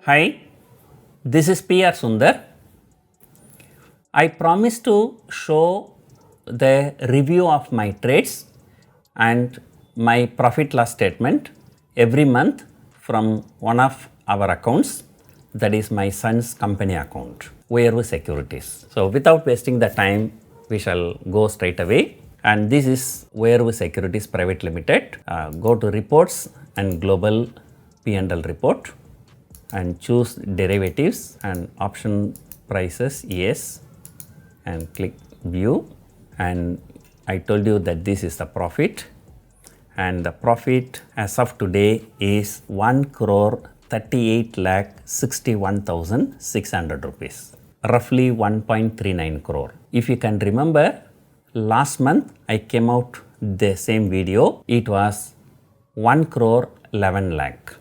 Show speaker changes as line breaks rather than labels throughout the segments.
Hi, this is PR Sundar. I promised to show the review of my trades and my profit loss statement every month from one of our accounts, that is my son's company account, Uyarvu Securities. So without wasting the time, we shall go straight away. And this is Uyarvu Securities Private Limited. Go to reports and global P&L report and choose derivatives and option prices yes and click view, and I told you that this is the profit, and the profit as of today is 1,38,61,600 rupees, roughly 1.39 crore. If you can remember, last month I came out the same video, it was 1 crore 11 lakh.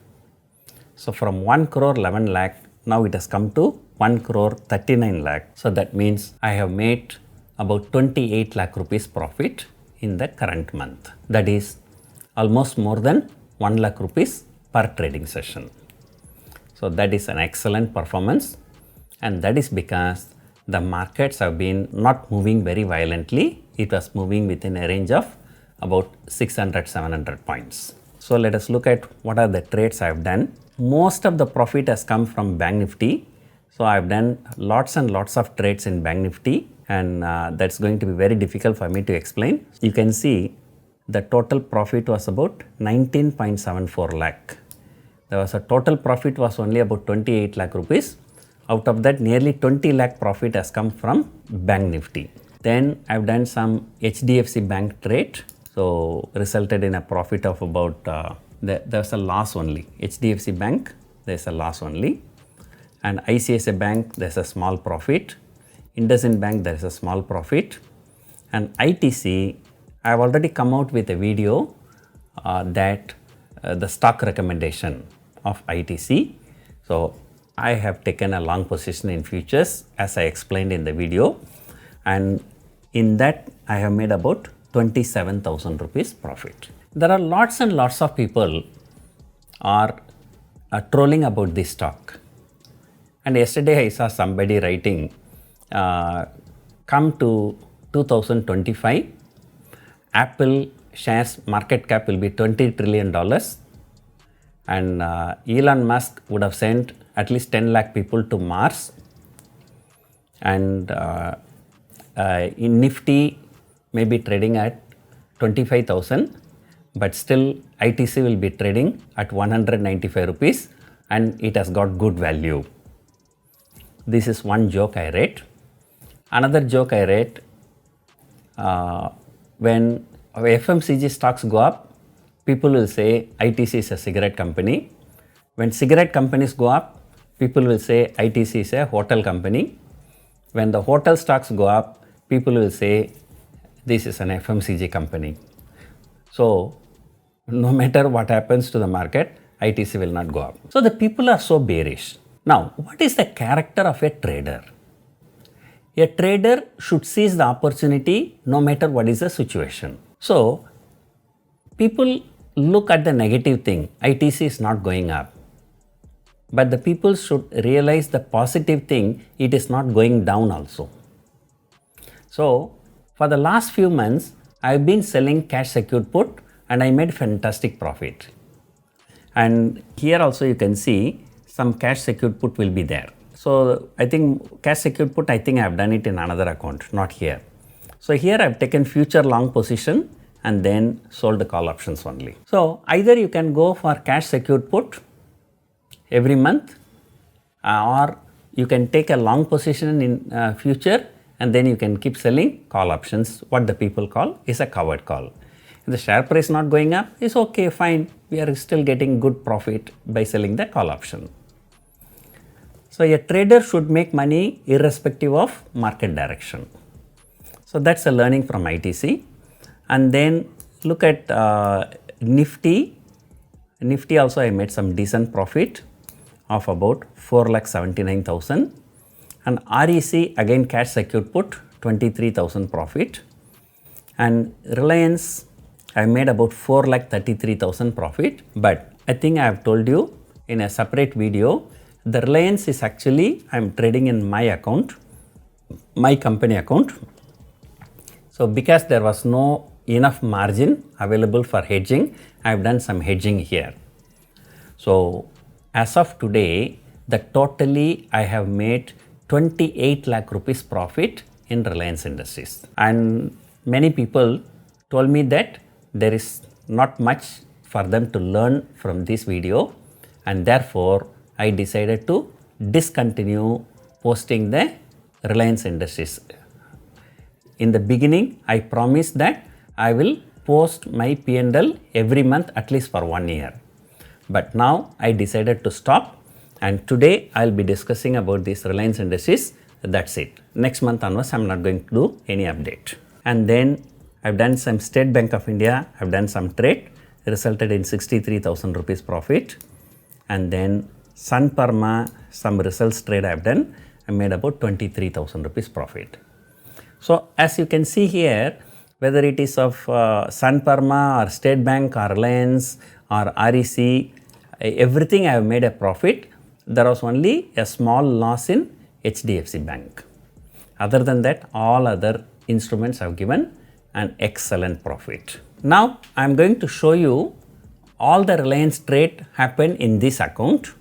So from 1 crore 11 lakh, now it has come to 1 crore 39 lakh. So that means I have made about 28 lakh rupees profit in the current month. That is almost more than 1 lakh rupees per trading session. So that is an excellent performance, and that is because the markets have been not moving very violently. It was moving within a range of about 600-700 points. So let us look at what are the trades I have done. Most of the profit has come from Bank Nifty. So I have done lots and lots of trades in Bank Nifty, and that's going to be very difficult for me to explain. You can see the total profit was about 19.74 lakh. There was a total profit was only about 28 lakh rupees. Out of that, nearly 20 lakh profit has come from Bank Nifty. Then I have done some HDFC Bank trade. So resulted in a profit of about, there's a loss only. HDFC Bank, there's a loss only. And ICICI Bank, there's a small profit. IndusInd Bank, there's a small profit. And ITC, I've already come out with a video that the stock recommendation of ITC. So I have taken a long position in futures as I explained in the video. And in that, I have made about 27,000 rupees profit. There are lots and lots of people are trolling about this stock. And yesterday I saw somebody writing, come to 2025, Apple shares market cap will be $20 trillion, and Elon Musk would have sent at least 10 lakh people to Mars, and in Nifty may be trading at 25,000, but still ITC will be trading at 195 rupees, and it has got good value. This is one joke I read. Another joke I read, when FMCG stocks go up, people will say ITC is a cigarette company. When cigarette companies go up, people will say ITC is a hotel company. When the hotel stocks go up, people will say this is an FMCG company. So no matter what happens to the market, ITC will not go up. So the people are so bearish. Now, what is the character of a trader? A trader should seize the opportunity no matter what is the situation. So people look at the negative thing, ITC is not going up. But the people should realize the positive thing, it is not going down also. So for the last few months, I have been selling cash secured put and I made fantastic profit. And here also you can see some cash secured put will be there. So I think cash secured put, I think I have done it in another account, not here. So here I have taken future long position and then sold the call options only. So either you can go for cash secured put every month, or you can take a long position in future, and then you can keep selling call options. What the people call is a covered call. If the share price not going up, it's okay, fine. We are still getting good profit by selling the call option. So a trader should make money irrespective of market direction. So that's a learning from ITC. And then look at Nifty. Nifty also I made some decent profit of about 4,79,000. And REC again cash secured put 23,000 profit. And Reliance I made about 4,33,000 profit. But I think I have told you in a separate video, The Reliance is actually, I'm trading in my account, my company account. So because there was no enough margin available for hedging, I've done some hedging here. So as of today, the totally I have made 28 lakh rupees profit in Reliance Industries. And many people told me that there is not much for them to learn from this video, and therefore I decided to discontinue posting the Reliance Industries. In the beginning, I promised that I will post my P&L every month at least for 1 year. But now I decided to stop, and today I'll be discussing about this Reliance Industries. That's it. Next month onwards, I'm not going to do any update. And then I've done some State Bank of India, I've done some trade, resulted in 63,000 rupees profit. And then Sun Parma, some results trade I've done, I made about 23,000 rupees profit. So as you can see here, whether it is of Sun Parma or State Bank or Reliance or REC, everything I have made a profit. There was only a small loss in HDFC Bank. Other than that, all other instruments have given an excellent profit. Now I am going to show you all the Reliance trade happened in this account,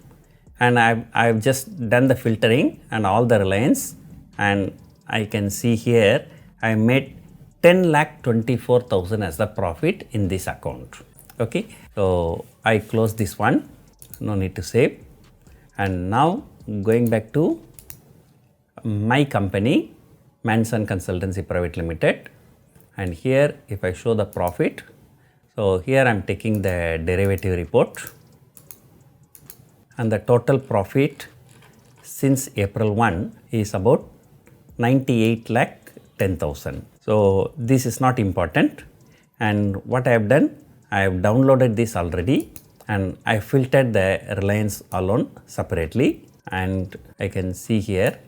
and I've just done the filtering and all the Reliance, and I can see here I made 10,24,000 as the profit in this account. Okay, so I close this one, no need to save. And now going back to my company, Manson Consultancy Private Limited, and here if I show the profit, so here I'm taking the derivative report, and the total profit since April 1 is about 98 lakh 10,000. So this is not important, and what I have done, I have downloaded this already and I filtered the Reliance alone separately, and I can see here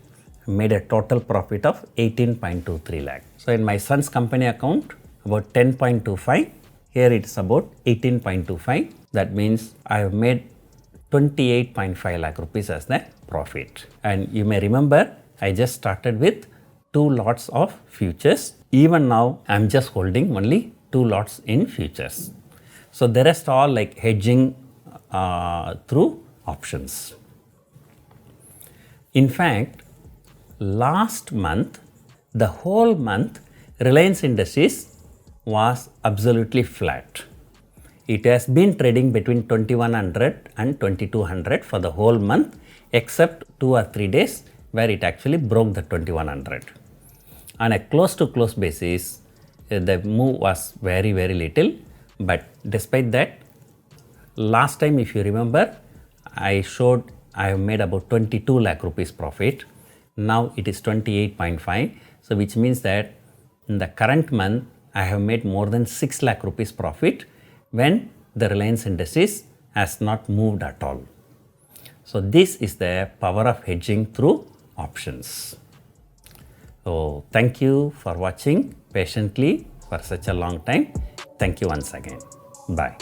I made a total profit of 18.23 lakh. So in my son's company account about 10.25, here it's about 18.25. That means I have made 28.5 lakh rupees as the profit. And you may remember I just started with 2 lots of futures. Even now I'm just holding only 2 lots in futures. So the rest all like hedging through options. In fact, last month, the whole month, Reliance Industries was absolutely flat. It has been trading between 2100 and 2200 for the whole month, except 2 or 3 days where it actually broke the 2100. On a close to close basis, the move was very little, but despite that, last time if you remember, I showed I have made about 22 lakh rupees profit. Now it is 28.5. So which means that in the current month, I have made more than 6 lakh rupees profit when the Reliance Industries has not moved at all. So this is the power of hedging through options. So thank you for watching patiently for such a long time. Thank you once again. Bye.